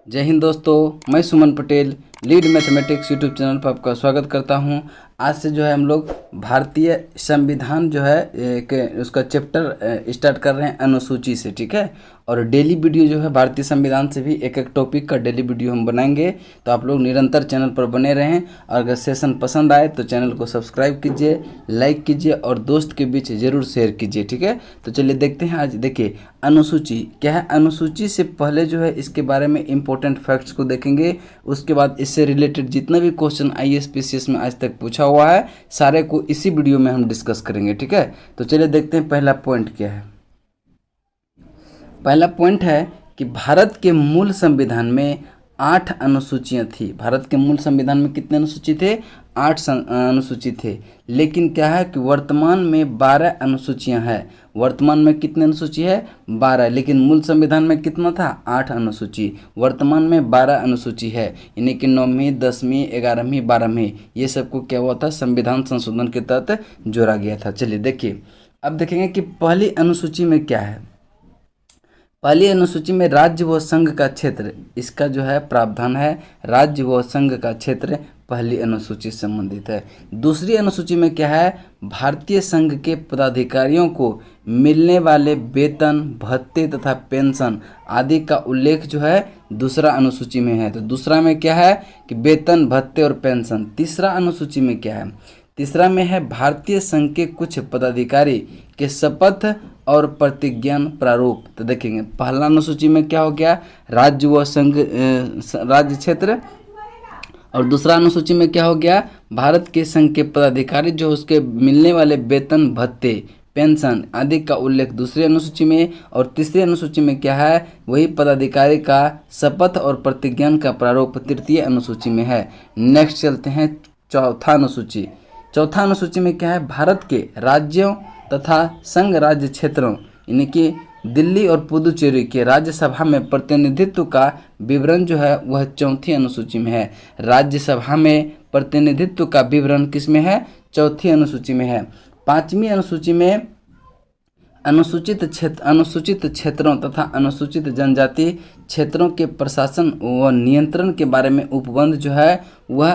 जय हिंद दोस्तों, मैं Suman Patel lead mathematics YouTube channel पर आपका स्वागत करता हूं। आज से जो है हम लोग भारतीय संविधान जो है एक उसका चैप्टर स्टार्ट कर रहे हैं अनुसूची से, ठीक है। और डेली वीडियो जो है भारतीय संविधान से भी एक एक टॉपिक का डेली वीडियो हम बनाएंगे, तो आप लोग निरंतर चैनल पर बने रहें। और अगर सेशन पसंद आए तो चैनल को सब्सक्राइब कीजिए, लाइक कीजिए और दोस्त के बीच ज़रूर शेयर कीजिए, ठीक है। तो चलिए देखते हैं। आज देखिए अनुसूची क्या है। अनुसूची से पहले जो है इसके बारे में इम्पोर्टेंट फैक्ट्स को देखेंगे, उसके बाद इससे रिलेटेड जितना भी क्वेश्चन आईएएस पीसीएस में आज तक पूछा हुआ है सारे को इसी वीडियो में हम डिस्कस करेंगे, ठीक है। तो चलिए देखते हैं पहला पॉइंट क्या है। पहला पॉइंट है कि भारत के मूल संविधान में 8 अनुसूचियां थी। भारत के मूल संविधान में कितने अनुसूची थे? 8 अनुसूची थे। लेकिन क्या है कि वर्तमान में 12 अनुसूचियां हैं। वर्तमान में कितने अनुसूची है? 12। लेकिन मूल संविधान में कितना था? 8 अनुसूची। वर्तमान में 12 अनुसूची है, यानी कि 9वीं 10वीं 11वीं 12वीं ये सबको क्या हुआ था? संविधान संशोधन के तहत जोड़ा गया था। चलिए देखिए, अब देखेंगे कि पहली अनुसूची में क्या है। पहली अनुसूची में राज्य व संघ का क्षेत्र, इसका जो है प्रावधान है राज्य व संघ का क्षेत्र पहली अनुसूची से संबंधित है। दूसरी अनुसूची में क्या है? भारतीय संघ के पदाधिकारियों को मिलने वाले वेतन भत्ते तथा पेंशन आदि का उल्लेख जो है दूसरा अनुसूची में है। तो दूसरा में क्या है कि वेतन भत्ते और पेंशन। तीसरा अनुसूची में क्या है? तीसरा में है भारतीय संघ के कुछ पदाधिकारी के शपथ और प्रतिज्ञान प्रारूप। तो देखेंगे पहला अनुसूची में क्या हो गया? राज्य व संघ राज्य क्षेत्र। और दूसरा अनुसूची में क्या हो गया? भारत के संघ के पदाधिकारी जो उसके मिलने वाले वेतन भत्ते पेंशन आदि का उल्लेख दूसरी अनुसूची में। और तीसरी अनुसूची में क्या है? वही पदाधिकारी का शपथ और प्रतिज्ञान का प्रारूप तृतीय अनुसूची में है। नेक्स्ट चलते हैं चौथा अनुसूची। चौथा अनुसूची में क्या है? भारत के राज्यों तथा संघ राज्य क्षेत्रों यानी कि दिल्ली और पुदुचेरी के राज्यसभा में प्रतिनिधित्व का विवरण जो है वह चौथी अनुसूची में है। राज्यसभा में प्रतिनिधित्व का विवरण किस में है? चौथी अनुसूची में है। पांचवी अनुसूची में अनुसूचित क्षेत्रों तथा अनुसूचित जनजाति क्षेत्रों के प्रशासन व नियंत्रण के बारे में उपबंध जो है वह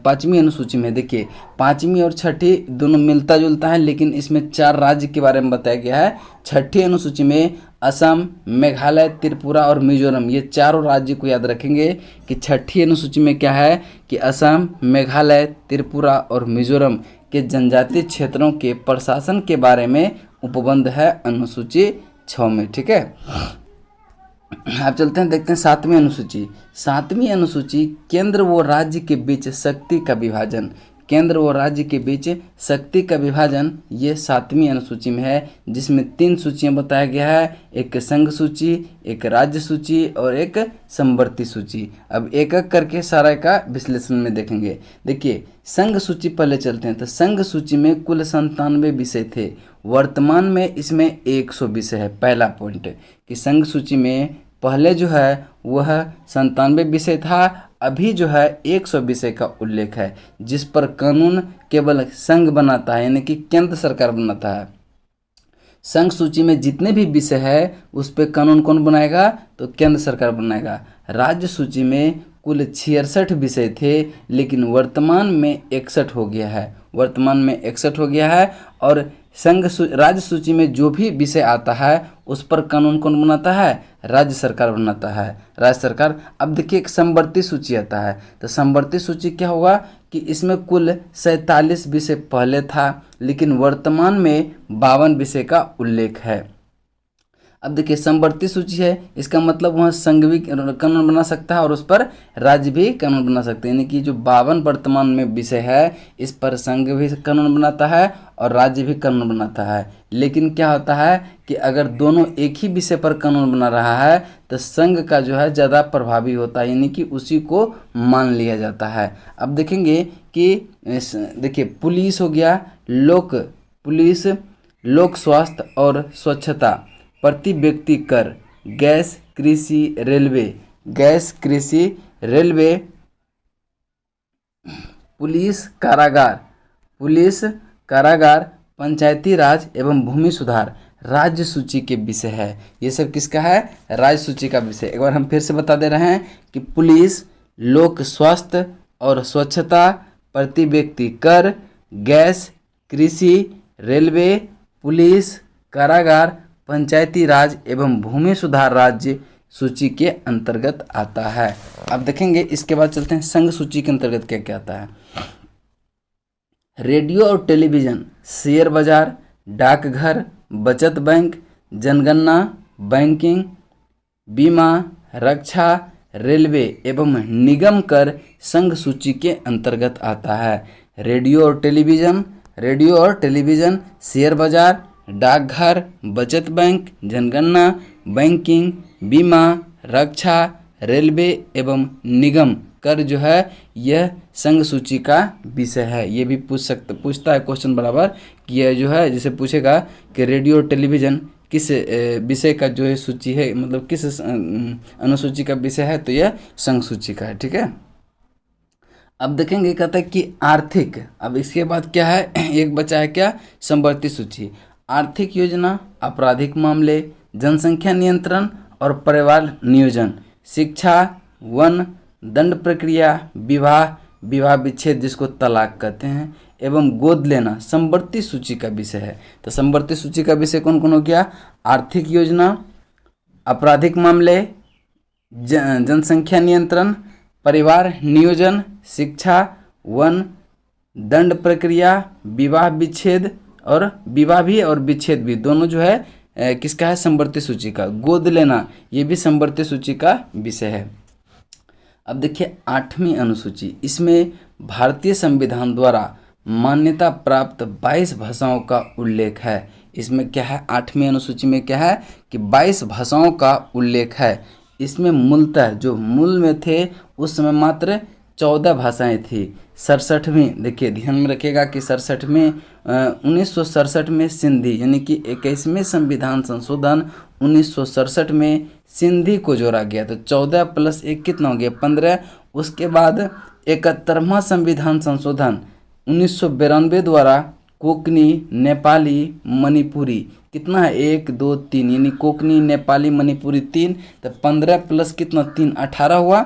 पांचवी अनुसूची में। देखिए पांचवी और छठी दोनों मिलता जुलता है, लेकिन इसमें 4 राज्य के बारे में बताया गया है। छठी अनुसूची में असम, मेघालय, त्रिपुरा और मिजोरम ये चारों राज्य को याद रखेंगे कि छठी अनुसूची में क्या है कि असम, मेघालय, त्रिपुरा और मिजोरम के जनजातीय क्षेत्रों के प्रशासन के बारे में उपबंध है अनुसूची 6 में, ठीक है। आप चलते हैं देखते हैं 7वीं अनुसूची। 7वीं अनुसूची केंद्र व राज्य के बीच शक्ति का विभाजन। केंद्र व राज्य के बीच शक्ति का विभाजन ये 7वीं अनुसूची में है, जिसमें 3 सूचियां बताया गया है। एक संघ सूची, एक राज्य सूची और एक समवर्ती सूची। अब एक एक करके सारा का विश्लेषण में देखेंगे। देखिए संघ सूची पहले चलते हैं। तो संघ सूची में कुल 97 विषय थे। वर्तमान में इसमें 100 विषय है। पहला पॉइंट कि संघ सूची में पहले जो है वह 97 विषय था, अभी जो है 100 विषय का उल्लेख है, जिस पर कानून केवल संघ बनाता है, यानी कि केंद्र सरकार बनाता है। संघ सूची में जितने भी विषय है उस पर कानून कौन बनाएगा? तो केंद्र सरकार बनाएगा। राज्य सूची में कुल 66 विषय थे, लेकिन वर्तमान में 61 हो गया है। वर्तमान में 61 हो गया है। और राज्य सूची में जो भी विषय आता है उस पर कानून कौन बनाता है? राज्य सरकार बनाता है, राज्य सरकार। अब देखिए एक समवर्ती सूची आता है। तो समवर्ती सूची क्या होगा कि इसमें कुल 47 विषय पहले था, लेकिन वर्तमान में 52 विषय का उल्लेख है। अब देखिए समवर्ती सूची है, इसका मतलब वहाँ संघ भी कानून बना सकता है और उस पर राज्य भी कानून बना सकते हैं। यानी कि जो 52 वर्तमान में विषय है इस पर संघ भी कानून बनाता है और राज्य भी कानून बनाता है। लेकिन क्या होता है कि अगर दोनों एक ही विषय पर कानून बना रहा है तो संघ का जो है ज़्यादा प्रभावी होता है, यानी कि उसी को मान लिया जाता है। अब देखेंगे कि देखिए पुलिस हो गया, पुलिस, लोक स्वास्थ्य और स्वच्छता, प्रति व्यक्ति कर, गैस कृषि रेलवे, पुलिस कारागार, पंचायती राज एवं भूमि सुधार, राज्य सूची के विषय है। ये सब किसका है? राज्य सूची का विषय। एक बार हम फिर से बता दे रहे हैं कि पुलिस, लोक स्वास्थ्य और स्वच्छता, प्रति व्यक्ति कर, गैस, कृषि, रेलवे, पुलिस, कारागार, पंचायती राज एवं भूमि सुधार राज्य सूची के अंतर्गत आता है। अब देखेंगे इसके बाद चलते हैं संघ सूची के अंतर्गत क्या क्या आता है। रेडियो और टेलीविज़न, शेयर बाजार, डाकघर, बचत बैंक, जनगणना, बैंकिंग, बीमा, रक्षा, रेलवे एवं निगम कर संघ सूची के अंतर्गत आता है। रेडियो और टेलीविज़न, शेयर बाजार, डाकघर, बचत बैंक, जनगणना, बैंकिंग, बीमा, रक्षा, रेलवे एवं निगम कर जो है यह संघ सूची का विषय है। ये भी पूछता है क्वेश्चन बराबर कि यह जो है जैसे पूछेगा कि रेडियो और टेलीविज़न किस विषय का जो है सूची है, मतलब किस अनुसूची का विषय है, तो यह संघ सूची का है। ठीक है। अब देखेंगे कहता है कि आर्थिक, अब इसके बाद क्या है, एक बचा है क्या, समवर्ती सूची। आर्थिक योजना, आपराधिक मामले, जनसंख्या नियंत्रण और परिवार नियोजन, शिक्षा, वन, दंड प्रक्रिया, विवाह विच्छेद जिसको तलाक कहते हैं, एवं गोद लेना समवर्ती सूची का विषय है। तो समवर्ती सूची का विषय कौन कौन हो गया? आर्थिक योजना, आपराधिक मामले, जनसंख्या नियंत्रण, परिवार नियोजन, शिक्षा, वन, दंड प्रक्रिया, विवाह विच्छेद और विवाह भी और विच्छेद भी दोनों जो है किसका है? समवर्ती सूची का। गोद लेना ये भी समवर्ती सूची का विषय है। अब देखिए 8वीं अनुसूची, इसमें भारतीय संविधान द्वारा मान्यता प्राप्त 22 भाषाओं का उल्लेख है। इसमें क्या है? 8वीं अनुसूची में क्या है कि 22 भाषाओं का उल्लेख है। इसमें मूलतः जो मूल में थे उस समय मात्र 14 भाषाएं थी। 67वीं, देखिए ध्यान में रखिएगा कि 67 1967 में सिंधी यानी कि 21वें संविधान संशोधन 1967 में सिंधी को जोड़ा गया। तो 14 + 1 कितना हो गया? 15। उसके बाद 71वां संविधान संशोधन 1992 द्वारा कोंकणी, नेपाली, मणिपुरी कितना है? 1 2 3 यानी कोंकणी, नेपाली, मणिपुरी 3। तो 15 + कितना? 3 18 हुआ।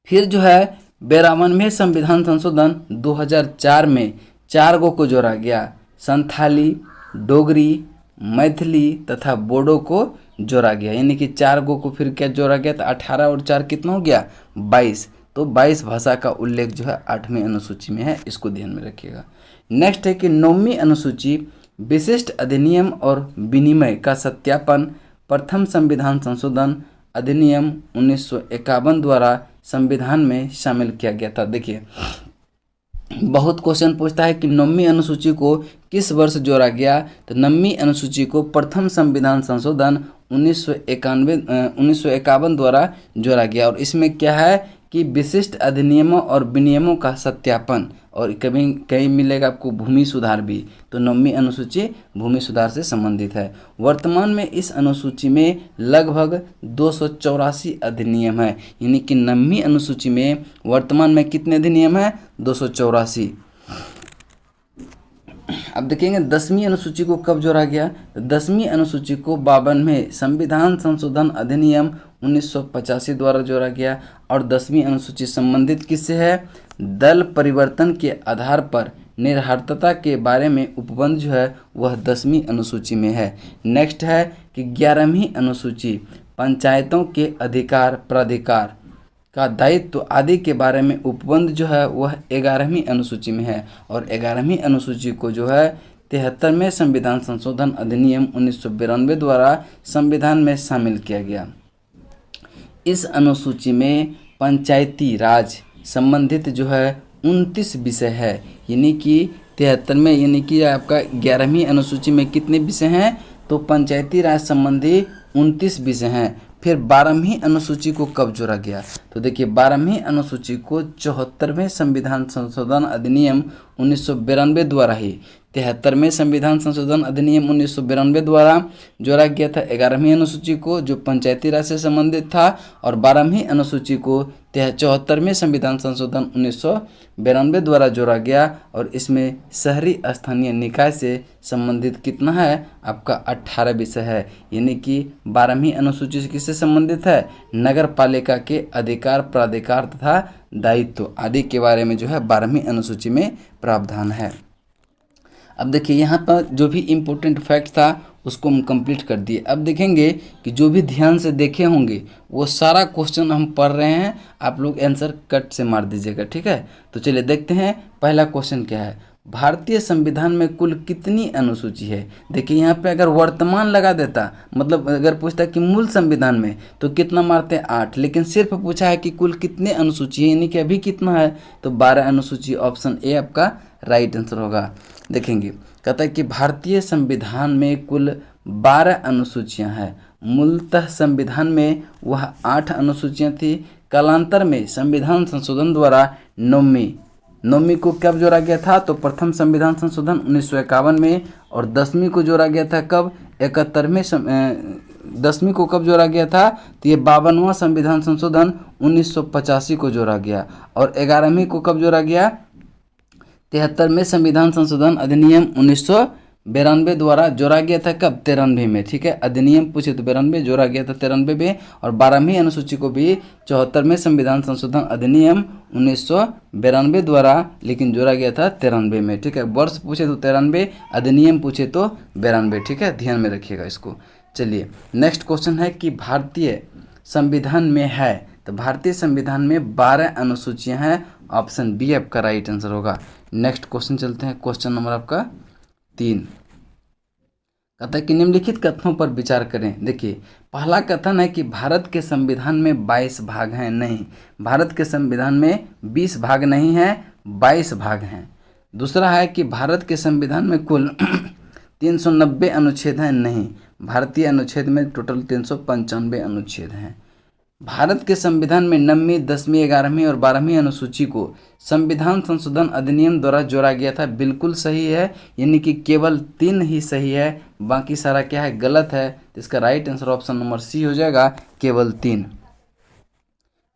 फिर जो है 52वें संविधान संशोधन 2004 में 4 को जोड़ा गया। संथाली, डोगरी, मैथिली तथा बोडो को जोड़ा गया, यानी कि 4 को फिर क्या जोड़ा गया? तो 18 और 4 कितना हो गया? 22। तो 22 भाषा का उल्लेख जो है 8वीं अनुसूची में है, इसको ध्यान में रखिएगा। नेक्स्ट है कि 9वीं अनुसूची, विशिष्ट अधिनियम और विनिमय का सत्यापन, प्रथम संविधान संशोधन अधिनियम 1951 द्वारा संविधान में शामिल किया गया था। देखिए बहुत क्वेश्चन पूछता है कि 9वीं अनुसूची को किस वर्ष जोड़ा गया? तो 9वीं अनुसूची को प्रथम संविधान संशोधन 1951 द्वारा जोड़ा गया। और इसमें क्या है कि विशिष्ट अधिनियमों और विनियमों का सत्यापन, और कभी कहीं मिलेगा आपको भूमि सुधार भी। तो 9वीं अनुसूची भूमि सुधार से संबंधित है। वर्तमान में इस अनुसूची में लगभग 284 अधिनियम है, यानी कि 9वीं अनुसूची में वर्तमान में कितने अधिनियम हैं? 284। अब देखेंगे 10वीं अनुसूची को कब जोड़ा गया? तो 10वीं अनुसूची को 52वें संविधान संशोधन अधिनियम 1985 द्वारा जोड़ा गया। और 10वीं अनुसूची संबंधित किससे है? दल परिवर्तन के आधार पर निर्धारितता के बारे में उपबंध जो है वह 10वीं अनुसूची में है। नेक्स्ट है कि 11वीं अनुसूची, पंचायतों के अधिकार, प्राधिकार का दायित्व आदि के बारे में उपबंध जो है वह 11वीं अनुसूची में है। और 11वीं अनुसूची को जो है 73वें संविधान संशोधन अधिनियम 1992 द्वारा संविधान में शामिल किया गया। इस अनुसूची में पंचायती राज संबंधित जो है 29 विषय है, यानी कि 73 में, यानी कि आपका 11वीं अनुसूची में कितने विषय हैं? तो पंचायती राज संबंधी 29 विषय हैं। फिर 12वीं अनुसूची को कब जोड़ा गया? तो देखिए 12वीं अनुसूची को 74वें संविधान संशोधन अधिनियम 1992 द्वारा ही 73वें संविधान संशोधन अधिनियम 1992 द्वारा जोड़ा गया था 11वीं अनुसूची को, जो पंचायती राज से संबंधित था, और 12वीं अनुसूची को 74वें संविधान संशोधन 1992 द्वारा जोड़ा गया, और इसमें शहरी स्थानीय निकाय से संबंधित कितना है, आपका 18 विषय है। यानी कि 12वीं अनुसूची से किससे संबंधित है, नगर पालिका के अधिकार, प्राधिकार तथा दायित्व आदि के बारे में जो है 12वीं अनुसूची में प्रावधान है। अब देखिए यहाँ पर जो भी इम्पोर्टेंट फैक्ट था उसको हम कंप्लीट कर दिए। अब देखेंगे कि जो भी ध्यान से देखे होंगे वो सारा क्वेश्चन हम पढ़ रहे हैं, आप लोग आंसर कट से मार दीजिएगा, ठीक है। तो चलिए देखते हैं पहला क्वेश्चन क्या है। भारतीय संविधान में कुल कितनी अनुसूची है। देखिए यहाँ पे अगर वर्तमान लगा देता, मतलब अगर पूछता कि मूल संविधान में, तो कितना मारते हैं 8, लेकिन सिर्फ पूछा है कि कुल कितने अनुसूची है, यानी कि अभी कितना है, तो 12 अनुसूची। ऑप्शन ए आपका राइट आंसर होगा। देखेंगे कहता है कि भारतीय संविधान में कुल 12 अनुसूचियां हैं। मूलतः संविधान में वह 8 अनुसूचियां थी। कालांतर में संविधान संशोधन द्वारा नौवीं को कब जोड़ा गया था, तो प्रथम संविधान संशोधन 1951 में, और 10वीं को जोड़ा गया था कब, 10वीं को कब जोड़ा गया था, तो ये 52वां संविधान संशोधन 1985 को जोड़ा गया, और 11वीं को कब जोड़ा गया, 73वें संविधान संशोधन अधिनियम 1992 द्वारा जोड़ा गया था कब, 93 में, ठीक है। अधिनियम पूछे तो 92, जोड़ा गया था 93 में, और 12वीं अनुसूची को भी 74वें संविधान संशोधन अधिनियम 1992 द्वारा लेकिन जोड़ा गया था 93 में, ठीक है। वर्ष पूछे तो 93, अधिनियम पूछे तो 92, ठीक है, ध्यान में रखिएगा इसको। चलिए नेक्स्ट क्वेश्चन है कि भारतीय संविधान में है, तो भारतीय संविधान में 12 अनुसूचियां हैं। ऑप्शन बी आपका राइट आंसर होगा। नेक्स्ट क्वेश्चन चलते हैं, क्वेश्चन नंबर आपका 3। कहता है कि निम्नलिखित कथनों पर विचार करें। देखिए पहला कथन है कि भारत के संविधान में 22 भाग हैं। नहीं, भारत के संविधान में 20 भाग नहीं हैं, 22 भाग हैं। दूसरा है कि भारत के संविधान में कुल 390 अनुच्छेद हैं। नहीं, भारतीय अनुच्छेद में टोटल 395 अनुच्छेद हैं। भारत के संविधान में 9वीं, 10वीं, 11वीं और 12वीं अनुसूची को संविधान संशोधन अधिनियम द्वारा जोड़ा गया था। बिल्कुल सही है, यानी कि केवल 3 ही सही है, बाकी सारा क्या है, गलत है। तो इसका right answer option number C हो जाएगा, केवल 3।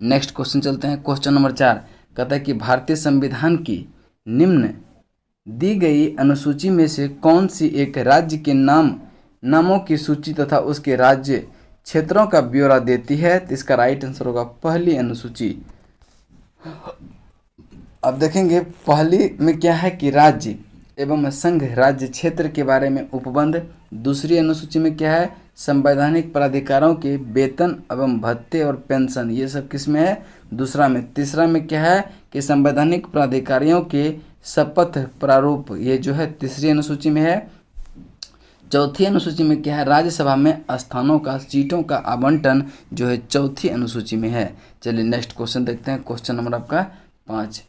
नेक्स्ट क्वेश्चन चलते हैं, क्वेश्चन नंबर 4। कहता है कि भारतीय संविधान की निम्न दी गई अनुसूची में से कौन सी एक राज्य के नामों की सूची तथा उसके राज्य क्षेत्रों का ब्यौरा देती है। तो इसका राइट आंसर होगा पहली अनुसूची। अब देखेंगे पहली में क्या है कि राज्य एवं संघ राज्य क्षेत्र के बारे में उपबंध। दूसरी अनुसूची में क्या है, संवैधानिक प्राधिकारों के वेतन एवं भत्ते और पेंशन, ये सब किस में है, दूसरा में। तीसरा में क्या है कि संवैधानिक प्राधिकारियों के शपथ प्रारूप, ये जो है तीसरी अनुसूची में है। चौथी अनुसूची में क्या है, राज्यसभा में स्थानों का, सीटों का आवंटन जो है चौथी अनुसूची में है। चलिए नेक्स्ट क्वेश्चन देखते हैं, क्वेश्चन नंबर आपका 5।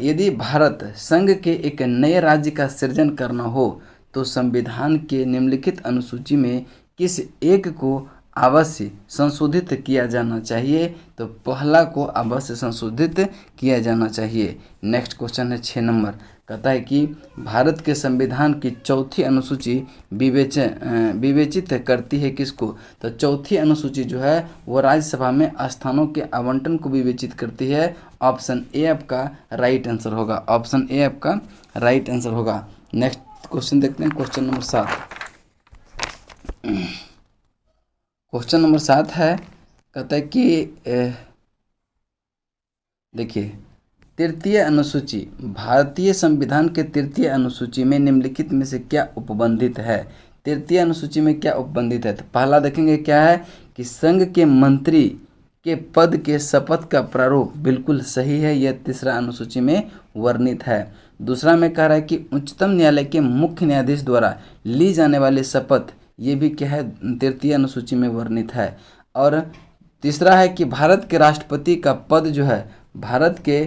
यदि भारत संघ के एक नए राज्य का सृजन करना हो तो संविधान के निम्नलिखित अनुसूची में किस एक को अवश्य संशोधित किया जाना चाहिए। तो पहला को अवश्य संशोधित किया जाना चाहिए। नेक्स्ट क्वेश्चन है 6 नंबर। कहता है कि भारत के संविधान की चौथी अनुसूची विवेचित करती है किसको। तो चौथी अनुसूची जो है वो राज्यसभा में स्थानों के आवंटन को विवेचित करती है। ऑप्शन ए आपका राइट आंसर होगा। ऑप्शन ए आपका राइट आंसर होगा। नेक्स्ट क्वेश्चन देखते हैं, क्वेश्चन नंबर 7। क्वेश्चन नंबर 7 है, कहता है कि देखिए तृतीय अनुसूची, भारतीय संविधान के तृतीय अनुसूची में निम्नलिखित में से क्या उपबंधित है। तृतीय अनुसूची में क्या उपबंधित है, तो पहला देखेंगे क्या है कि संघ के मंत्री के पद के शपथ का प्रारूप, बिल्कुल सही है, यह तीसरा अनुसूची में वर्णित है। दूसरा में कह रहा है कि उच्चतम न्यायालय के मुख्य न्यायाधीश द्वारा ली जाने वाली शपथ, ये भी क्या है, तृतीय अनुसूची में वर्णित है। और तीसरा है कि भारत के राष्ट्रपति का पद जो है, भारत के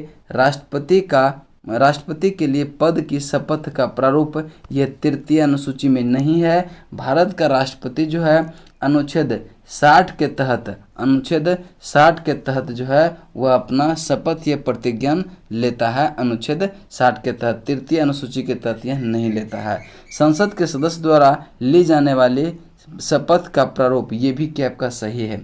राष्ट्रपति के लिए पद की शपथ का प्रारूप, यह तृतीय अनुसूची में नहीं है। भारत का राष्ट्रपति जो है अनुच्छेद 60 के तहत, अनुच्छेद 60 के तहत जो है वह अपना शपथ या प्रतिज्ञान लेता है। अनुच्छेद 60 के तहत, तृतीय अनुसूची के तहत यह नहीं लेता है। संसद के सदस्य द्वारा ली जाने वाली शपथ का प्रारूप, ये भी क्या आपका सही है।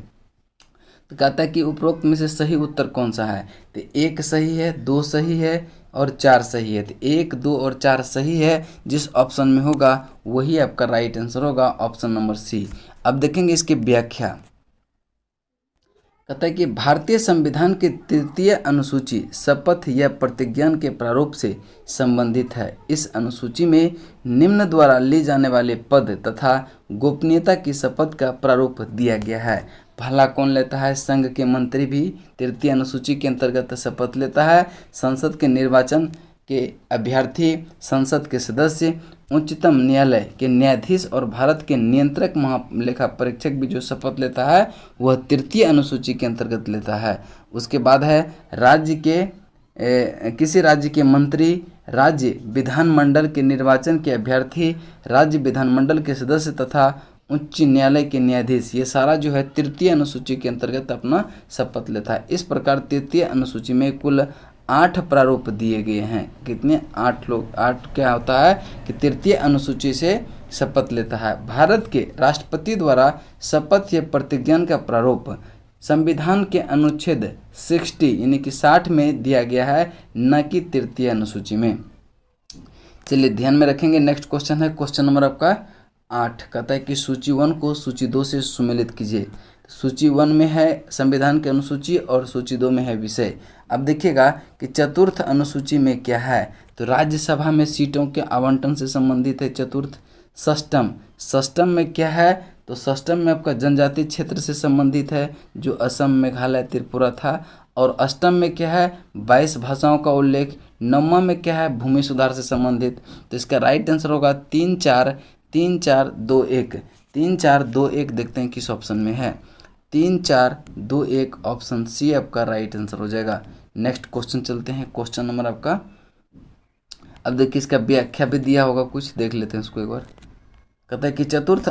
तो कहता है कि उपरोक्त में से सही उत्तर कौन सा है। तो 1 सही है, 2 सही है और 4 सही है। तो 1, 2 और 4 सही है। जिस ऑप्शन में होगा वही आपका राइट आंसर होगा, ऑप्शन नंबर सी। अब देखेंगे इसकी व्याख्या। कहता है कि भारतीय संविधान की तृतीय अनुसूची शपथ या प्रतिज्ञान के प्रारूप से संबंधित है। इस अनुसूची में निम्न द्वारा ली जाने वाले पद तथा गोपनीयता की शपथ का प्रारूप दिया गया है। पहला कौन लेता है, संघ के मंत्री भी तृतीय अनुसूची के अंतर्गत शपथ लेता है। संसद के निर्वाचन के अभ्यर्थी, संसद के सदस्य, उच्चतम न्यायालय के न्यायाधीश और भारत के नियंत्रक महालेखा परीक्षक भी जो शपथ लेता है वह तृतीय अनुसूची के अंतर्गत लेता है। उसके बाद है राज्य के किसी राज्य के मंत्री, राज्य विधानमंडल के निर्वाचन के अभ्यर्थी, राज्य विधानमंडल के सदस्य तथा उच्च न्यायालय के न्यायाधीश, ये सारा जो है तृतीय अनुसूची के अंतर्गत अपना शपथ लेता है। इस प्रकार तृतीय अनुसूची में कुल 8 प्रारूप दिए गए हैं। कितने, 8 लोग। 8 क्या होता है कि तृतीय अनुसूची से शपथ लेता है। भारत के राष्ट्रपति द्वारा शपथ या प्रतिज्ञान का प्रारूप संविधान के अनुच्छेद 60 यानी कि 60 में दिया गया है, न कि तृतीय अनुसूची में। चलिए ध्यान में रखेंगे। नेक्स्ट क्वेश्चन है क्वेश्चन नंबर आपका 8। कहता है कि सूची 1 को सूची 2 से सुमेलित कीजिए। सूची 1 में है संविधान की अनुसूची और सूची 2 में है विषय। अब देखिएगा कि चतुर्थ अनुसूची में क्या है, तो राज्यसभा में सीटों के आवंटन से संबंधित है चतुर्थ। षष्टम में क्या है, तो षष्टम में आपका जनजातीय क्षेत्र से संबंधित है जो असम, मेघालय, त्रिपुरा था। और अष्टम में क्या है, 22 भाषाओं का उल्लेख। नवम में क्या है, भूमि सुधार से संबंधित। तो इसका राइट आंसर होगा 3, 4, 3, 4, 2, 1। 3, 4, 2, 1 देखते हैं किस ऑप्शन में है। 3, 4, 2, 1 ऑप्शन सी आपका राइट आंसर हो जाएगा। नेक्स्ट क्वेश्चन चलते हैं, क्वेश्चन नंबर आपका। अब देखिए इसका व्याख्या भी दिया होगा कुछ, देख लेते हैं इसको एक बार। कहता है कि चतुर्थ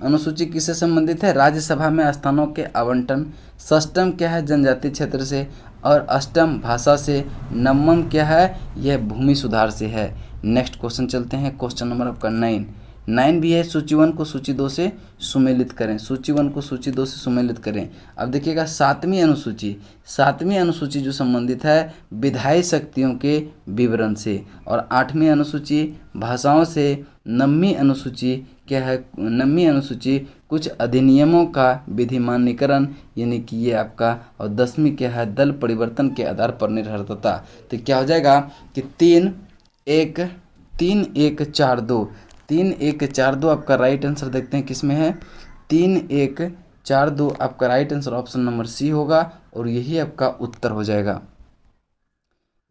अनुसूची किससे संबंधित है, राज्यसभा में स्थानों के आवंटन। षष्टम क्या है, जनजातीय क्षेत्र से। और अष्टम भाषा से। नवम क्या है, यह भूमि सुधार से है। नेक्स्ट क्वेश्चन चलते हैं, क्वेश्चन नंबर आपका 9 भी है, सूची 1 को सूची 2 से सुमेलित करें। सूची 1 को सूची 2 से सुमेलित करें। अब देखिएगा 7वीं अनुसूची जो संबंधित है विधायी शक्तियों के विवरण से। और 8वीं अनुसूची भाषाओं से। 9वीं अनुसूची क्या है, 9वीं अनुसूची कुछ अधिनियमों का विधिमान्यकरण यानी कि ये आपका। और 10वीं क्या है, दल परिवर्तन के आधार पर निर्भरता। तो क्या हो जाएगा कि 3, 1, 4, 2 3, 1, 4, 2 आपका राइट आंसर देखते हैं किस में है। 3, 1, 4, 2 आपका right answer option number C होगा और यही आपका उत्तर हो जाएगा।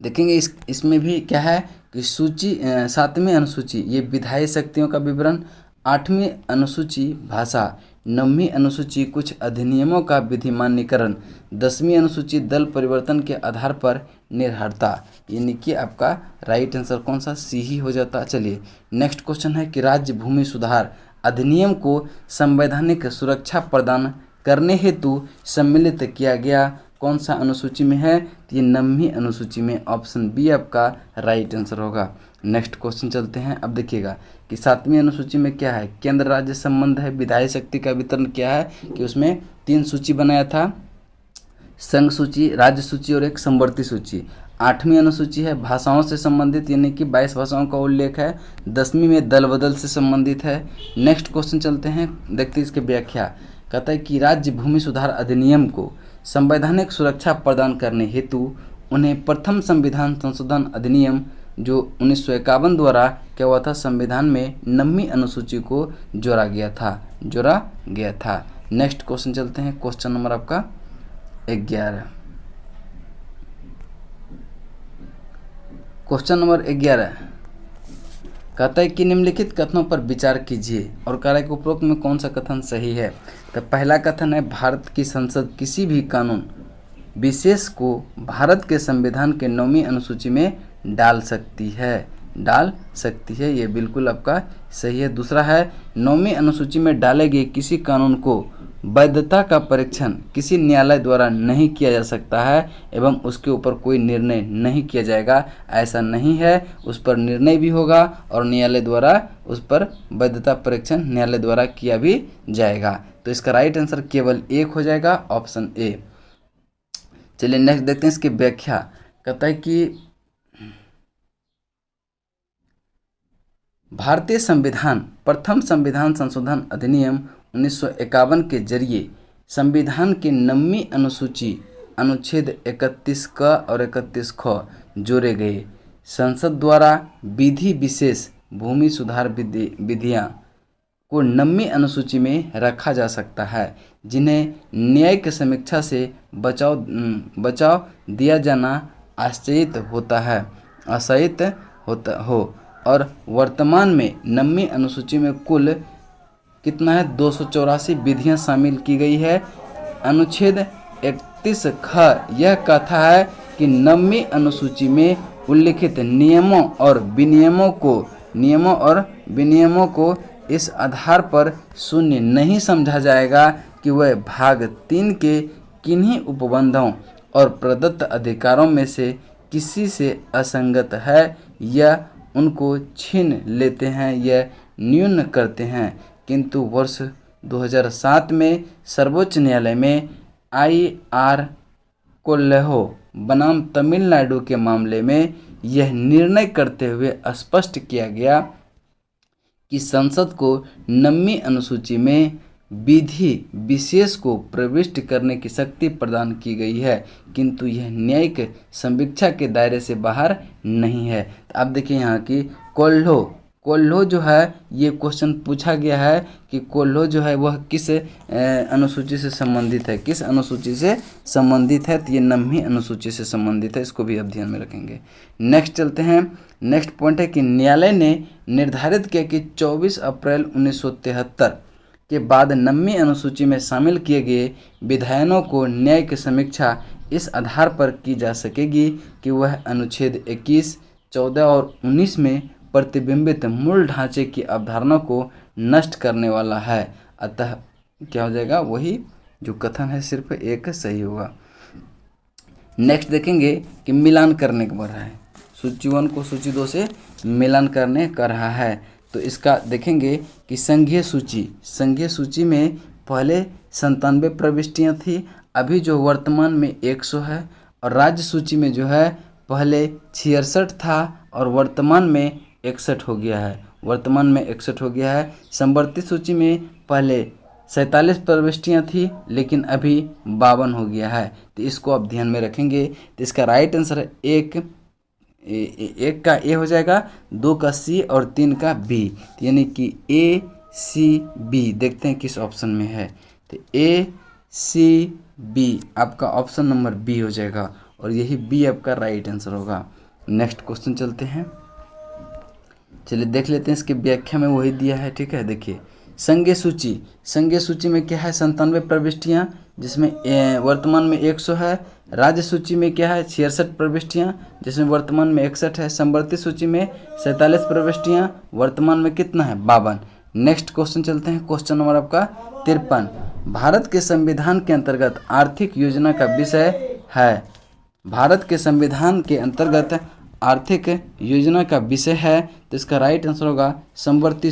देखेंगे इसमें भी क्या है कि सूची 7वीं अनुसूची ये विधायी शक्तियों का विवरण। 8वीं अनुसूची भाषा। 9वीं अनुसूची कुछ अधिनियमों का विधिमान्यकरण। 10वीं अनुसूची दल परिवर्तन के आधार पर निर्भरता, यानी कि आपका राइट आंसर कौन सा, सी ही हो जाता। चलिए नेक्स्ट क्वेश्चन है कि राज्य भूमि सुधार अधिनियम को संवैधानिक सुरक्षा प्रदान करने हेतु सम्मिलित किया गया कौन सा अनुसूची में है, तो ये 9वीं अनुसूची में, ऑप्शन बी आपका राइट आंसर होगा। नेक्स्ट क्वेश्चन चलते हैं। अब देखिएगा कि 7वीं अनुसूची में क्या है, केंद्र राज्य संबंध है। विधायी शक्ति का वितरण क्या है कि उसमें 3 सूची बनाया था, संघ सूची, राज्य सूची और एक समवर्ती सूची। 8वीं अनुसूची है भाषाओं से संबंधित यानी कि 22 भाषाओं का उल्लेख है। 10वीं में दल बदल से संबंधित है। नेक्स्ट क्वेश्चन चलते हैं, देखते हैं इसकी व्याख्या। कहता है कि राज्य भूमि सुधार अधिनियम को संवैधानिक सुरक्षा प्रदान करने हेतु उन्हें प्रथम संविधान संशोधन अधिनियम जो 1951 द्वारा क्या हुआ था, संविधान में 9वीं अनुसूची को जोड़ा गया था। नेक्स्ट क्वेश्चन चलते हैं, क्वेश्चन नंबर आपका 11। क्वेश्चन नंबर 11 कहता है कि निम्नलिखित कथनों पर विचार कीजिए और कार्य के उपरोक्त में कौन सा कथन सही है। तो पहला कथन है, भारत की संसद किसी भी कानून विशेष को भारत के संविधान के 9वीं अनुसूची में डाल सकती है। डाल सकती है। ये बिल्कुल आपका सही है। दूसरा है 9वीं अनुसूची में डाले गए किसी कानून को वैधता का परीक्षण किसी न्यायालय द्वारा नहीं किया जा सकता है एवं उसके ऊपर कोई निर्णय नहीं किया जाएगा। ऐसा नहीं है, उस पर निर्णय भी होगा और न्यायालय द्वारा उस पर वैधता परीक्षण न्यायालय द्वारा किया भी जाएगा। तो इसका राइट आंसर केवल एक हो जाएगा, ऑप्शन ए। चलिए नेक्स्ट देखते हैं इसकी व्याख्या। कहता है कि भारतीय संविधान प्रथम संविधान संशोधन अधिनियम 1951 के जरिए संविधान के 9वीं अनुसूची अनुच्छेद 31 क और 31 ख जोड़े गए। संसद द्वारा विधि विशेष भूमि सुधार विधियां को 9वीं अनुसूची में रखा जा सकता है, जिन्हें न्यायिक समीक्षा से बचाव दिया जाना आश्चर्यित होता हो। और वर्तमान में 9वीं अनुसूची में कुल कितना है, 284 विधियां शामिल की गई है। अनुच्छेद 31 ख यह कहता है कि 9वीं अनुसूची में उल्लिखित नियमों और विनियमों को इस आधार पर शून्य नहीं समझा जाएगा कि वह भाग 3 के किन्हीं उपबंधों और प्रदत्त अधिकारों में से किसी से असंगत है या उनको छीन लेते हैं या न्यून करते हैं। किंतु वर्ष 2007 में सर्वोच्च न्यायालय में IR कोल्लेहो बनाम तमिलनाडु के मामले में यह निर्णय करते हुए स्पष्ट किया गया कि संसद को 9वीं अनुसूची में विधि विशेष को प्रविष्ट करने की शक्ति प्रदान की गई है, किंतु यह न्यायिक समीक्षा के दायरे से बाहर नहीं है। तो अब देखिए यहाँ की कोल्हो जो है, ये क्वेश्चन पूछा गया है कि कोल्हो जो है वह किस अनुसूची से संबंधित है, किस अनुसूची से संबंधित है। तो ये 9वीं अनुसूची से संबंधित है, इसको भी आप ध्यान में रखेंगे। नेक्स्ट चलते हैं। नेक्स्ट पॉइंट है कि न्यायालय ने निर्धारित किया कि 24 अप्रैल 1973 के बाद 9वीं अनुसूची में शामिल किए गए विधायनों को न्यायिक समीक्षा इस आधार पर की जा सकेगी कि वह अनुच्छेद 21, 14 और 19 में प्रतिबिंबित मूल ढांचे की अवधारणा को नष्ट करने वाला है। अतः क्या हो जाएगा, वही जो कथन है सिर्फ एक सही होगा। नेक्स्ट देखेंगे कि मिलान करने को बोल रहा है, सूची 1 को सूची 2 से मिलान करने कर रहा है। तो इसका देखेंगे कि संघीय सूची में पहले 97 प्रविष्टियाँ थी, अभी जो वर्तमान में 100 है। और राज्य सूची में जो है पहले 66 था और वर्तमान में 61 हो गया है। संवर्ती सूची में पहले 47 प्रविष्टियाँ थी लेकिन अभी 52 हो गया है। तो इसको आप ध्यान में रखेंगे। तो इसका राइट आंसर है एक का ए हो जाएगा, 2 का सी और 3 का बी, यानी कि ACB। देखते हैं किस ऑप्शन में है। तो ACB आपका ऑप्शन नंबर बी हो जाएगा और यही बी आपका राइट आंसर होगा। नेक्स्ट क्वेश्चन चलते हैं। चलिए देख लेते हैं, इसकी व्याख्या में वही दिया है। ठीक है, देखिए संघीय सूची में क्या है, 97 प्रविष्टियाँ जिसमें वर्तमान में 100 है। राज्य सूची में क्या है, 66 प्रविष्टियाँ जिसमें वर्तमान में 61 है। संवर्ती सूची में 47 प्रविष्टियाँ, वर्तमान में कितना है, 52। नेक्स्ट क्वेश्चन चलते हैं, क्वेश्चन नंबर आपका 53। भारत के संविधान के अंतर्गत आर्थिक योजना का विषय है। भारत के संविधान के अंतर्गत आर्थिक योजना का विषय है, तो इसका राइट आंसर होगा संवर्ती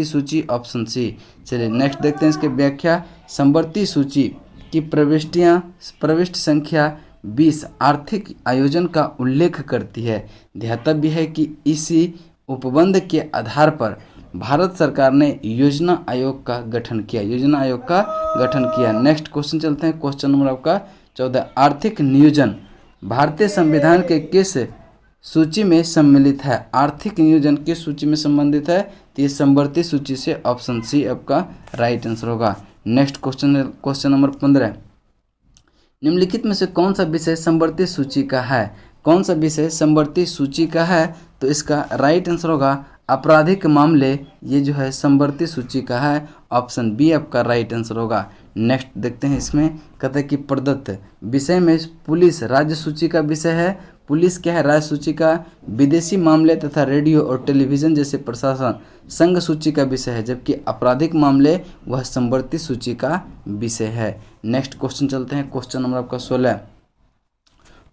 सूची ऑप्शन सी। चलिए नेक्स्ट देखते हैं इसकी व्याख्या। संवर्ती सूची की प्रविष्ट संख्या 20 आर्थिक आयोजन का उल्लेख करती है। ध्यातव्य है कि इसी उपबंध के आधार पर भारत सरकार ने योजना आयोग का गठन किया। नेक्स्ट क्वेश्चन चलते हैं, क्वेश्चन नंबर आपका 14। आर्थिक नियोजन भारतीय संविधान के किस सूची में सम्मिलित है? आर्थिक नियोजन किस सूची में संबंधित है? तो ये संवर्ती सूची से ऑप्शन सी आपका राइट आंसर होगा। Next question number 15। निम्नलिखित में से कौन सा विषय संवर्ती सूची का है? तो इसका राइट आंसर होगा आपराधिक मामले, ये जो है संवर्ती सूची का है, ऑप्शन बी आपका राइट आंसर होगा। नेक्स्ट देखते हैं, इसमें कहते हैं कि प्रदत्त विषय में पुलिस राज्य सूची का विषय है, पुलिस क्या है राज्य सूची का, विदेशी मामले तथा रेडियो और टेलीविजन जैसे प्रशासन संघ सूची का विषय है, जबकि आपराधिक मामले वह समवर्ती सूची का विषय है। नेक्स्ट क्वेश्चन चलते हैं, क्वेश्चन नंबर आपका 16।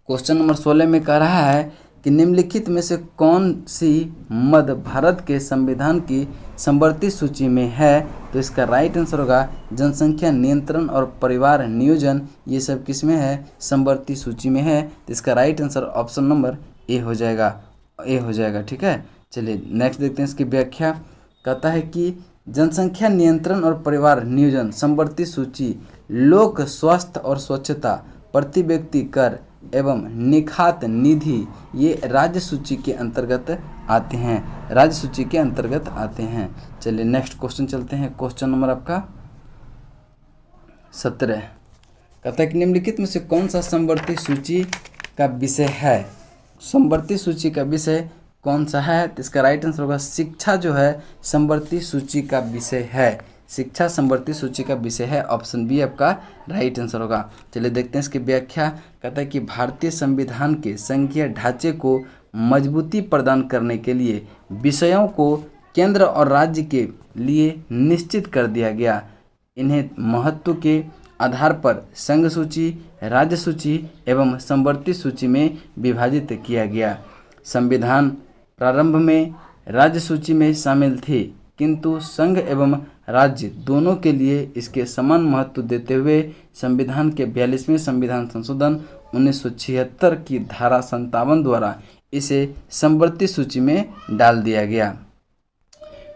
क्वेश्चन नंबर 16 में कह रहा है कि निम्नलिखित में से कौन सी मद भारत के संविधान की समवर्ती सूची में है। तो इसका राइट आंसर होगा जनसंख्या नियंत्रण और परिवार नियोजन, ये सब किस में है, समवर्ती सूची में है। तो इसका right answer option number A हो जाएगा, ठीक है। चलिए नेक्स्ट देखते हैं इसकी व्याख्या। कहता है कि जनसंख्या नियंत्रण और परिवार नियोजन समवर्ती सूची लोक स्वास्थ्य और स्वच्छता, प्रति व्यक्ति कर एवं निखात निधि ये राज्य सूची के अंतर्गत आते हैं, चलिए नेक्स्ट क्वेश्चन चलते हैं, क्वेश्चन नंबर आपका 17। कहता है कि निम्नलिखित में से कौन सा समवर्ती सूची का विषय है। समवर्ती सूची का विषय कौन सा है। तो इसका राइट आंसर होगा शिक्षा जो है समवर्ती सूची का विषय है, शिक्षा समवर्ती सूची का विषय है। ऑप्शन बी आपका राइट आंसर होगा। चलिए देखते हैं इसकी व्याख्या। कहता है कि भारतीय संविधान के संघीय ढांचे को मजबूती प्रदान करने के लिए विषयों को केंद्र और राज्य के लिए निश्चित कर दिया गया। इन्हें महत्व के आधार पर संघ सूची, राज्य सूची एवं समवर्ती सूची में विभाजित किया गया। संविधान प्रारंभ में राज्य सूची में शामिल थे, किंतु संघ एवं राज्य दोनों के लिए इसके समान महत्व देते हुए संविधान के 42वें संविधान संशोधन 1976 की धारा 57 द्वारा इसे समवर्ती सूची में डाल दिया गया।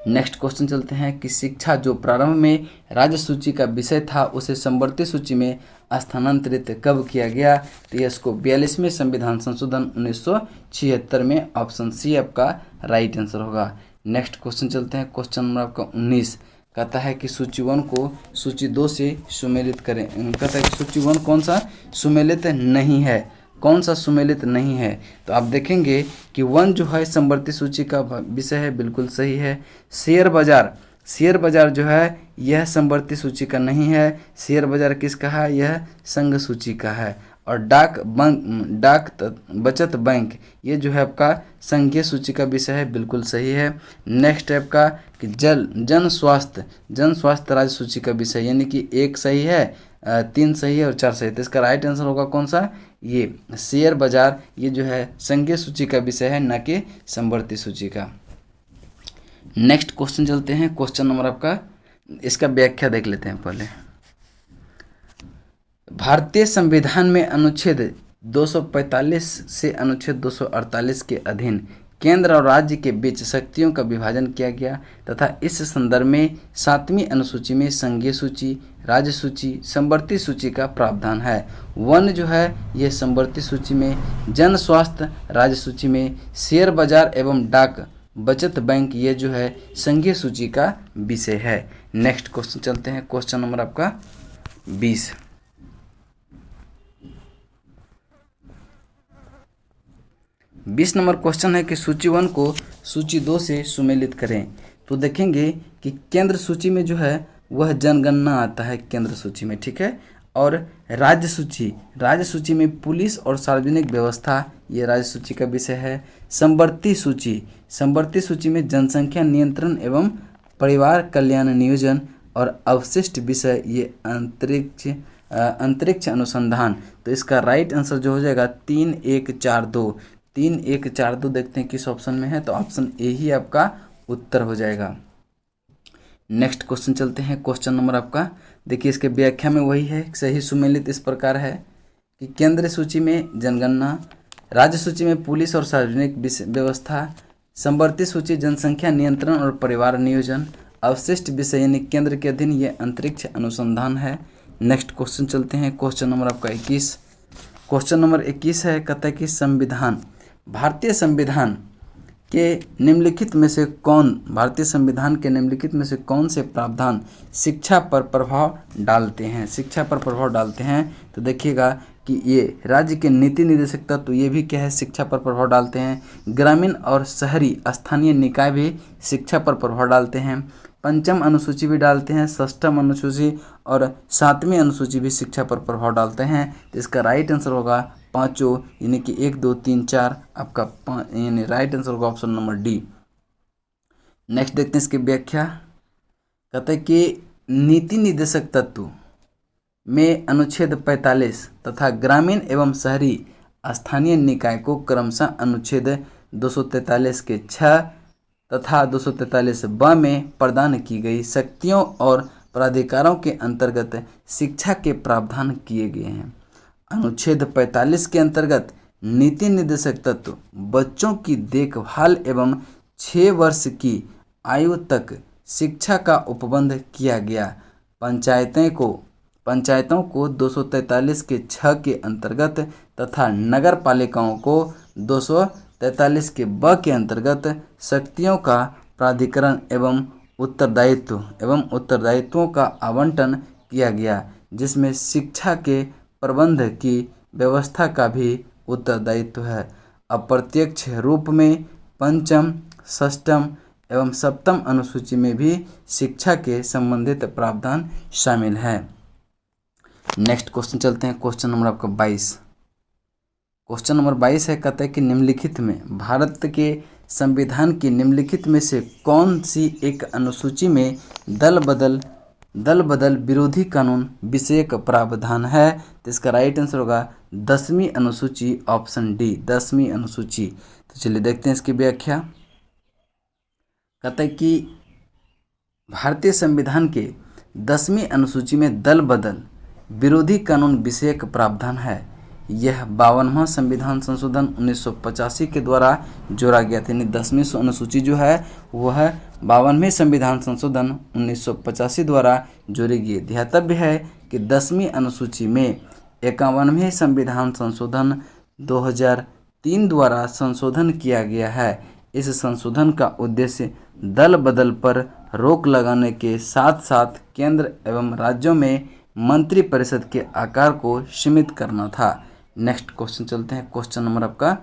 नेक्स्ट क्वेश्चन चलते हैं कि शिक्षा जो प्रारंभ में राज्य सूची का विषय था उसे समवर्ती सूची में स्थानांतरित कब किया गया। तो इसको 42वें संविधान संशोधन 1976 में, ऑप्शन सी आपका राइट आंसर होगा। नेक्स्ट क्वेश्चन चलते हैं, क्वेश्चन नंबर आपका 19। कहता है कि सूची 1 को सूची 2 से सुमेलित करें। कहता है कि सूची 1 कौन सा सुमेलित नहीं है, कौन सा सुमेलित नहीं है। तो आप देखेंगे कि 1 जो है समवर्ती सूची का विषय है, बिल्कुल सही है। शेयर बाजार जो है यह समवर्ती सूची का नहीं है। शेयर बाजार किसका है, यह संघ सूची का है। और डाक बचत बैंक ये जो है आपका संघीय सूची का विषय है, बिल्कुल सही है। नेक्स्ट है आपका कि जन स्वास्थ्य राज्य सूची का विषय, यानी कि 1 सही है, 3 सही है और 4 सही है। तो इसका राइट आंसर होगा कौन सा, ये शेयर बाजार ये जो है संघीय सूची का विषय है, न कि समवर्ती सूची का। नेक्स्ट क्वेश्चन चलते हैं, क्वेश्चन नंबर आपका, इसका व्याख्या देख लेते हैं पहले। भारतीय संविधान में अनुच्छेद 245 से अनुच्छेद 248 के अधीन केंद्र और राज्य के बीच शक्तियों का विभाजन किया गया तथा इस संदर्भ में 7वीं अनुसूची में संघीय सूची, राज्य सूची, समवर्ती सूची का प्रावधान है। 1 जो है ये समवर्ती सूची में, जन स्वास्थ्य राज्य सूची में, शेयर बाजार एवं डाक बचत बैंक ये जो है संघीय सूची का विषय है। नेक्स्ट क्वेश्चन चलते हैं, क्वेश्चन नंबर आपका 20। 20 नंबर क्वेश्चन है कि सूची 1 को सूची 2 से सुमेलित करें। तो देखेंगे कि केंद्र सूची में जो है वह जनगणना आता है केंद्र सूची में, ठीक है। और राज्य सूची में पुलिस और सार्वजनिक व्यवस्था ये राज्य सूची का विषय है। समवर्ती सूची में जनसंख्या नियंत्रण एवं परिवार कल्याण नियोजन और अवशिष्ट विषय ये अंतरिक्ष अनुसंधान। तो इसका राइट आंसर जो हो जाएगा 3142 देखते हैं किस ऑप्शन में है। तो ऑप्शन ए ही आपका उत्तर हो जाएगा। नेक्स्ट क्वेश्चन चलते हैं, क्वेश्चन नंबर आपका देखिए, इसके व्याख्या में वही है, सही सुमेलित इस प्रकार है कि केंद्र सूची में जनगणना, राज्य सूची में पुलिस और सार्वजनिक व्यवस्था, समवर्ती सूची जनसंख्या नियंत्रण और परिवार नियोजन, अवशिष्ट विषय यानी केंद्र के अधीन ये अंतरिक्ष अनुसंधान है। नेक्स्ट क्वेश्चन चलते हैं, क्वेश्चन नंबर आपका 21। क्वेश्चन नंबर 21 है, कहता है कि भारतीय संविधान के निम्नलिखित में से कौन से प्रावधान शिक्षा पर प्रभाव डालते हैं। तो देखिएगा कि ये राज्य के नीति निर्देशक तत्व ये भी क्या है, शिक्षा पर प्रभाव डालते हैं। ग्रामीण और शहरी स्थानीय निकाय भी शिक्षा पर प्रभाव डालते हैं। 5वीं अनुसूची भी डालते हैं, 6वीं अनुसूची और 7वीं अनुसूची भी शिक्षा पर प्रभाव डालते हैं। तो इसका राइट आंसर होगा पाँचों, यानी कि 1 2 3 4 आपका यानी राइट आंसर होगा ऑप्शन नंबर डी। नेक्स्ट देखते हैं इसकी व्याख्या। कहते हैं कि नीति निर्देशक तत्व में अनुच्छेद 45 तथा ग्रामीण एवं शहरी स्थानीय निकाय को क्रमशः अनुच्छेद 243 के 6 तथा 243 ब में प्रदान की गई शक्तियों और प्राधिकारों के अंतर्गत शिक्षा के प्रावधान किए गए हैं। अनुच्छेद 45 के अंतर्गत नीति निर्देशक तत्व बच्चों की देखभाल एवं 6 वर्ष की आयु तक शिक्षा का उपबंध किया गया। पंचायतों को 243 के 6 के अंतर्गत तथा नगर पालिकाओं को 243 के ब के अंतर्गत शक्तियों का प्राधिकरण एवं उत्तरदायित्वों का आवंटन किया गया, जिसमें शिक्षा के प्रबंध की व्यवस्था का भी उत्तरदायित्व है। अप्रत्यक्ष रूप में पंचम, षष्ठम एवं सप्तम अनुसूची में भी शिक्षा के संबंधित प्रावधान शामिल है। नेक्स्ट क्वेश्चन चलते हैं, क्वेश्चन नंबर आपका 22। क्वेश्चन नंबर 22 है, कहता है कि निम्नलिखित में भारत के संविधान की निम्नलिखित में से कौन सी एक अनुसूची में दल बदल विरोधी कानून विषयक प्रावधान है। तो इसका राइट आंसर होगा 10वीं अनुसूची, ऑप्शन डी 10वीं अनुसूची। तो चलिए देखते हैं इसकी व्याख्या। कहता है कि भारतीय संविधान के 10वीं अनुसूची में दल बदल विरोधी कानून विषयक प्रावधान है। यह 52वां संविधान संशोधन 1985 के द्वारा जोड़ा गया था। यानी 10वीं अनुसूची जो है वह 52वें संविधान संशोधन 1985 द्वारा जोड़ी गई। ध्यातव्य है कि 10वीं अनुसूची में 51वें संविधान संशोधन 2003 द्वारा संशोधन किया गया है। इस संशोधन का उद्देश्य दल बदल पर रोक लगाने के साथ साथ केंद्र एवं राज्यों में मंत्रिपरिषद के आकार को सीमित करना था। नेक्स्ट क्वेश्चन चलते हैं, क्वेश्चन नंबर आपका,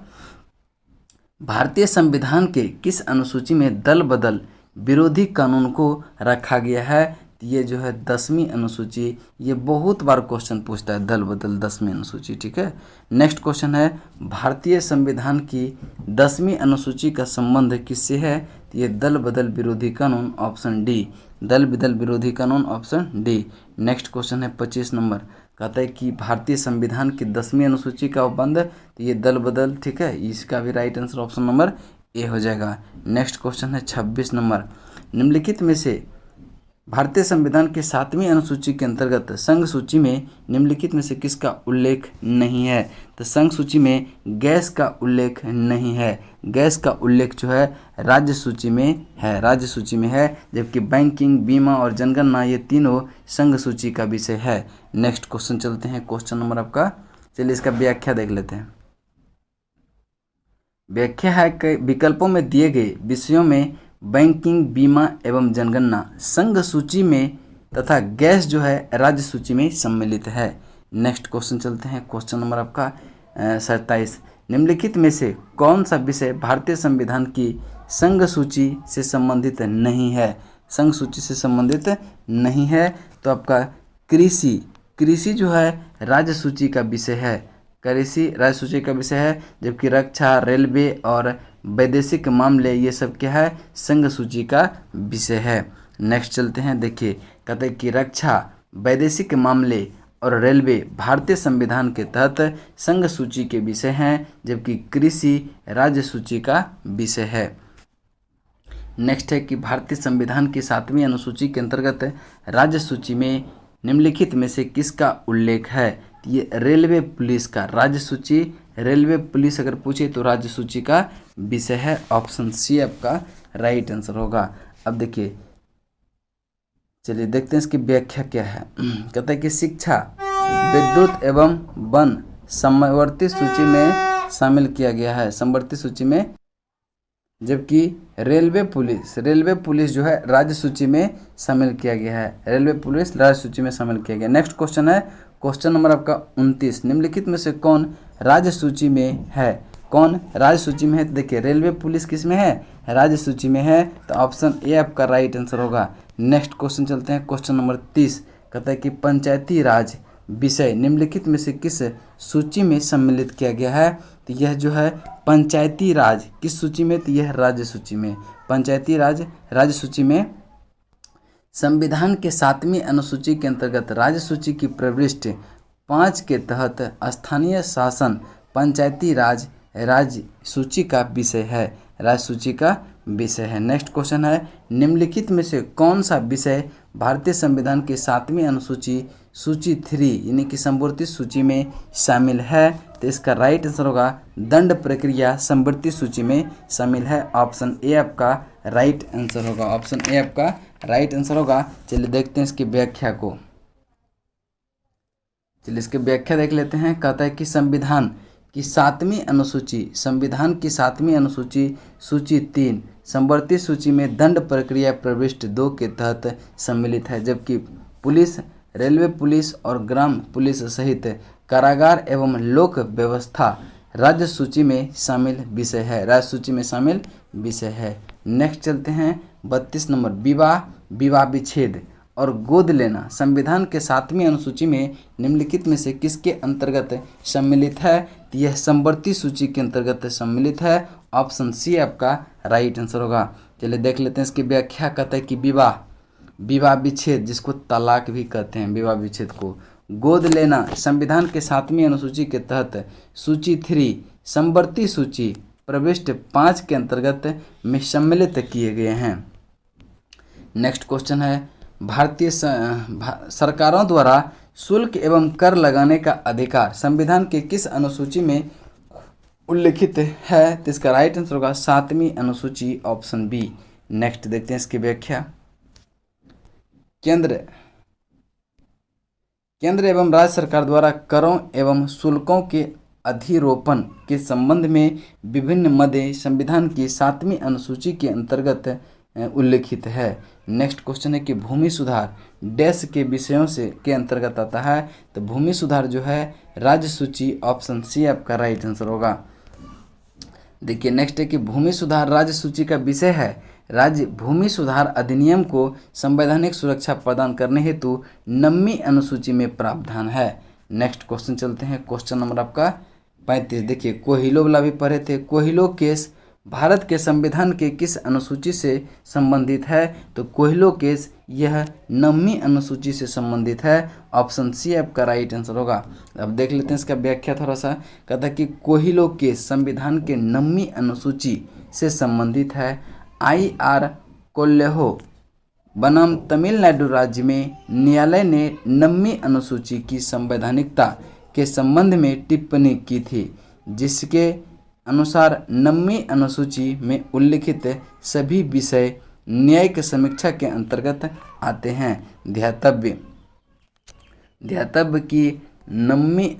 भारतीय संविधान के किस अनुसूची में दल बदल विरोधी कानून को रखा गया है। ये जो है 10वीं अनुसूची, ये बहुत बार क्वेश्चन पूछता है, दल बदल 10वीं अनुसूची, ठीक है। नेक्स्ट क्वेश्चन है, भारतीय संविधान की 10वीं अनुसूची का संबंध किससे है। तो ये दल बदल विरोधी कानून, ऑप्शन डी, दल बदल विरोधी कानून, ऑप्शन डी। नेक्स्ट क्वेश्चन है 25 नंबर, कहता है कि भारतीय संविधान की 10वीं अनुसूची का उपबंध, तो ये दल बदल, ठीक है। इसका भी right answer option number A हो जाएगा। नेक्स्ट क्वेश्चन है 26 नंबर, निम्नलिखित में से भारतीय संविधान के 7वीं अनुसूची के अंतर्गत संघ सूची में निम्नलिखित में से किसका उल्लेख नहीं है। तो संघ सूची में गैस का उल्लेख नहीं है। गैस का उल्लेख जो है राज्य सूची में है, राज्य सूची में है, जबकि बैंकिंग, बीमा और जनगणना ये तीनों संघ सूची का विषय है। नेक्स्ट क्वेश्चन चलते हैं, क्वेश्चन नंबर आपका, चलिए इसका व्याख्या देख लेते हैं। व्याख्या है कि विकल्पों में दिए गए विषयों में बैंकिंग, बीमा एवं जनगणना संघ सूची में तथा गैस जो है राज्य सूची में सम्मिलित है। नेक्स्ट क्वेश्चन चलते हैं, क्वेश्चन नंबर आपका 27, निम्नलिखित में से कौन सा विषय भारतीय संविधान की संघ सूची से संबंधित नहीं है। संघ सूची से संबंधित नहीं है तो आपका कृषि जो है राज्य सूची का विषय है, कृषि राज्य सूची का विषय है, जबकि रक्षा, रेलवे और वैदेशिक मामले ये सब क्या है, संघ सूची का विषय है। नेक्स्ट चलते हैं, देखिए कहते हैं कि रक्षा, वैदेशिक मामले और रेलवे भारतीय संविधान के तहत संघ सूची के विषय हैं, जबकि कृषि राज्य सूची का विषय है। नेक्स्ट है कि भारतीय संविधान की 7वीं अनुसूची के अंतर्गत राज्य सूची में निम्नलिखित में से किसका उल्लेख है। ये रेलवे पुलिस का, राज्य सूची रेलवे पुलिस अगर पूछे तो राज्य सूची का विषय है, ऑप्शन सी आपका राइट आंसर होगा। अब देखिए, चलिए देखते हैं इसकी व्याख्या क्या है। कहता है कि शिक्षा, विद्युत एवं वन समवर्ती सूची में शामिल किया गया है, समवर्ती सूची में, जबकि रेलवे पुलिस जो है राज्य सूची में शामिल किया गया है, रेलवे पुलिस राज्य सूची में शामिल किया गया। नेक्स्ट क्वेश्चन है, क्वेश्चन नंबर आपका 29, निम्नलिखित में से कौन राज्य सूची में है। कौन राज्य सूची में है, तो देखिए रेलवे पुलिस किस में है, राज्य सूची में है, तो ऑप्शन ए आपका राइट आंसर होगा। नेक्स्ट क्वेश्चन चलते हैं, क्वेश्चन नंबर 30, कहता है कि पंचायती राज विषय निम्नलिखित में से किस सूची में सम्मिलित किया गया है? तो यह जो है पंचायती राज किस सूची में? तो यह राज्य सूची में। पंचायती राज राज्य सूची में। संविधान के 7वीं अनुसूची के अंतर्गत राज्य सूची की प्रविष्टि 5 के तहत स्थानीय शासन पंचायती राज राज्य सूची का विषय है। राज्य सूची का विषय है। नेक्स्ट क्वेश्चन है, निम्नलिखित में से कौन सा विषय भारतीय संविधान की 7वीं अनुसूची सूची 3 यानी कि समवर्ती सूची में शामिल है? तो इसका राइट आंसर होगा दंड प्रक्रिया समवर्ती सूची में शामिल है। ऑप्शन ए आपका राइट आंसर होगा। ऑप्शन ए आपका राइट आंसर होगा। चलिए देखते हैं इसकी व्याख्या को। चलिए इसकी व्याख्या देख लेते हैं। कहता है कि संविधान की 7वीं अनुसूची सूची 3 समवर्ती सूची में दंड प्रक्रिया प्रविष्टि 2 के तहत सम्मिलित है, जबकि पुलिस, रेलवे पुलिस और ग्राम पुलिस सहित कारागार एवं लोक व्यवस्था राज्य सूची में शामिल विषय है। राज्य सूची में शामिल विषय है। नेक्स्ट चलते हैं 32 नंबर, विवाह विच्छेद और गोद लेना संविधान के 7वीं अनुसूची में निम्नलिखित में से किसके अंतर्गत सम्मिलित है? तो यह समवर्ती सूची के अंतर्गत सम्मिलित है। ऑप्शन सी आपका राइट आंसर होगा। चलिए देख लेते हैं इसकी व्याख्या। कहता है कि विवाह विच्छेद जिसको तलाक भी कहते हैं, विवाह विच्छेद को, गोद लेना संविधान के 7वीं अनुसूची के तहत सूची 3 समवर्ती सूची प्रविष्टि 5 के अंतर्गत में सम्मिलित किए गए हैं। नेक्स्ट क्वेश्चन है, भारतीय सरकारों द्वारा शुल्क एवं कर लगाने का अधिकार संविधान के किस अनुसूची में उल्लिखित है? तो इसका राइट आंसर होगा 7वीं अनुसूची, ऑप्शन बी। नेक्स्ट देखते हैं इसकी व्याख्या। केंद्र एवं राज्य सरकार द्वारा करों एवं शुल्कों के अधिरोपण के संबंध में विभिन्न मदे संविधान की 7वीं अनुसूची के अंतर्गत उल्लिखित है। नेक्स्ट क्वेश्चन है कि भूमि सुधार डैश के विषयों से के अंतर्गत आता है? तो भूमि सुधार जो है राज्य सूची, ऑप्शन सी आपका राइट आंसर होगा। देखिए नेक्स्ट है कि भूमि सुधार राज्य सूची का विषय है। राज्य भूमि सुधार अधिनियम को संवैधानिक सुरक्षा प्रदान करने हेतु 9वीं अनुसूची में प्रावधान है। नेक्स्ट क्वेश्चन चलते हैं, क्वेश्चन नंबर आपका 35। देखिए कोहिलो वाला भी पढ़े थे। कोहिलो केस भारत के संविधान के किस अनुसूची से संबंधित है? तो कोहिलो केस यह 9वीं अनुसूची से संबंधित है। ऑप्शन सी आपका राइट आंसर होगा। अब देख लेते हैं इसका व्याख्या थोड़ा सा। कहता है कि कोहिलो केस संविधान के 9वीं अनुसूची से संबंधित है। IR कोल्लेहो बनाम तमिलनाडु राज्य में न्यायालय ने 9वीं अनुसूची की संवैधानिकता के संबंध में टिप्पणी की थी, जिसके अनुसार 9वीं अनुसूची में उल्लिखित सभी विषय न्यायिक समीक्षा के अंतर्गत आते हैं। ध्यातव्य की 9वीं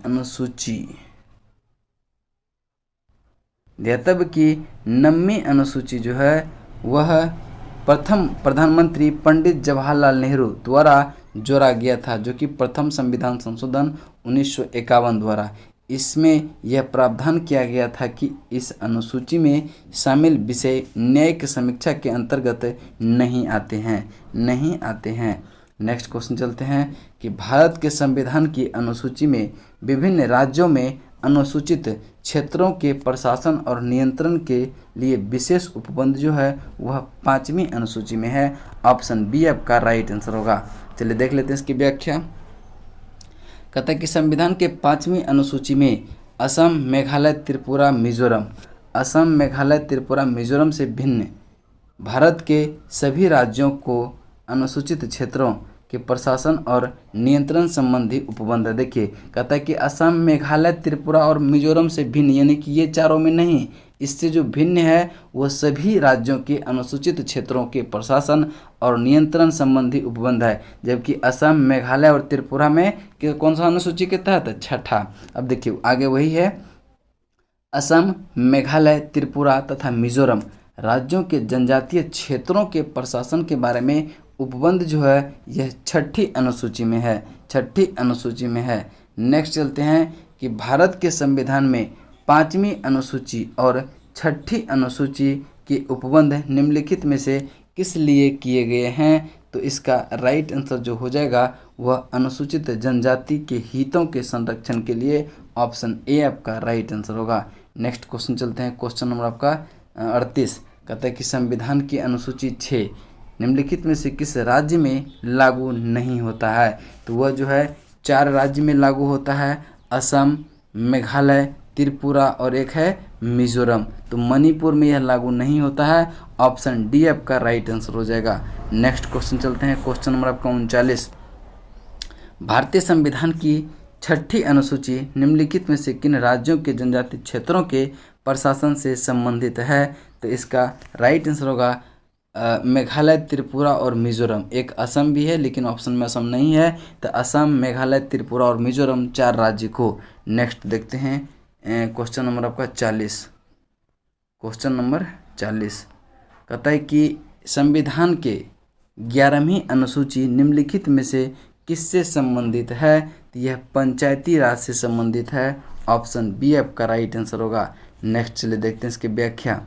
अनुसूची जो है वह प्रथम प्रधानमंत्री पंडित जवाहरलाल नेहरू द्वारा जोड़ा गया था, जो कि प्रथम संविधान संशोधन 1951 द्वारा। इसमें यह प्रावधान किया गया था कि इस अनुसूची में शामिल विषय न्यायिक समीक्षा के अंतर्गत नहीं आते हैं। नेक्स्ट क्वेश्चन चलते हैं कि भारत के संविधान की अनुसूची में विभिन्न राज्यों में अनुसूचित क्षेत्रों के प्रशासन और नियंत्रण के लिए विशेष उपबंध जो है वह 5वीं अनुसूची में है। ऑप्शन बी आपका राइट आंसर होगा। चलिए देख लेते हैं इसकी व्याख्या। कहता है कि संविधान के 5वीं अनुसूची में असम, मेघालय, त्रिपुरा, मिजोरम से भिन्न भारत के सभी राज्यों को अनुसूचित क्षेत्रों के प्रशासन और नियंत्रण संबंधी उपबंध। देखिए कहता है कि असम, मेघालय, त्रिपुरा और मिजोरम से भिन्न, यानी कि ये चारों में नहीं, इससे जो भिन्न है वह सभी राज्यों के अनुसूचित क्षेत्रों के प्रशासन और नियंत्रण संबंधी उपबंध है। जबकि असम, मेघालय और त्रिपुरा में कौन सा अनुसूची के तहत? 6ठा। अब देखिए आगे वही है, असम, मेघालय, त्रिपुरा तथा मिजोरम राज्यों के जनजातीय क्षेत्रों के प्रशासन के बारे में उपबंध जो है यह 6ठी अनुसूची में है। नेक्स्ट चलते हैं कि भारत के संविधान में 5वीं अनुसूची और 6ठी अनुसूची के उपबंध निम्नलिखित में से किस लिए किए गए हैं? तो इसका राइट आंसर जो हो जाएगा वह अनुसूचित जनजाति के हितों के संरक्षण के लिए ऑप्शन ए आपका राइट आंसर होगा। नेक्स्ट क्वेश्चन चलते हैं, क्वेश्चन नंबर आपका 38 कहता है कि संविधान की अनुसूची 6 निम्नलिखित में से किस राज्य में लागू नहीं होता है। तो वह जो है 4 राज्य में लागू होता है, असम, मेघालय, त्रिपुरा और एक है मिजोरम। तो मणिपुर में यह लागू नहीं होता है, ऑप्शन डी आपका राइट आंसर हो जाएगा। नेक्स्ट क्वेश्चन चलते हैं, क्वेश्चन नंबर आपका 39 भारतीय संविधान की 6ठी अनुसूची निम्नलिखित में से किन राज्यों के जनजातीय क्षेत्रों के प्रशासन से संबंधित है। तो इसका राइट आंसर होगा मेघालय, त्रिपुरा और मिजोरम। एक असम भी है लेकिन ऑप्शन में असम नहीं है, तो असम, मेघालय, त्रिपुरा और मिजोरम 4 राज्य को। नेक्स्ट देखते हैं क्वेश्चन नंबर आपका 40। क्वेश्चन नंबर 40 कहता है कि संविधान के 11वीं अनुसूची निम्नलिखित में से किससे संबंधित है। तो यह पंचायती राज से संबंधित है, ऑप्शन बी आपका राइट आंसर होगा। नेक्स्ट चलिए देखते हैं इसकी व्याख्या।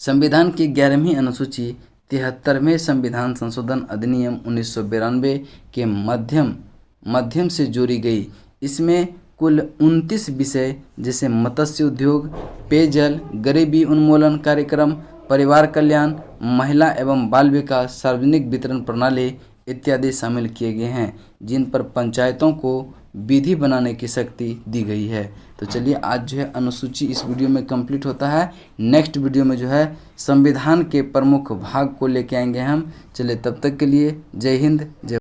संविधान की 11वीं अनुसूची 73वें संविधान संशोधन अधिनियम 1992 के माध्यम से जोड़ी गई। इसमें कुल 29 विषय जैसे मत्स्य उद्योग, पेयजल, गरीबी उन्मूलन कार्यक्रम, परिवार कल्याण, महिला एवं बाल विकास, सार्वजनिक वितरण प्रणाली इत्यादि शामिल किए गए हैं, जिन पर पंचायतों को विधि बनाने की शक्ति दी गई है। तो चलिए आज जो है अनुसूची इस वीडियो में कंप्लीट होता है। नेक्स्ट वीडियो में जो है संविधान के प्रमुख भाग को लेके आएंगे हम। चलिए तब तक के लिए जय हिंद, जय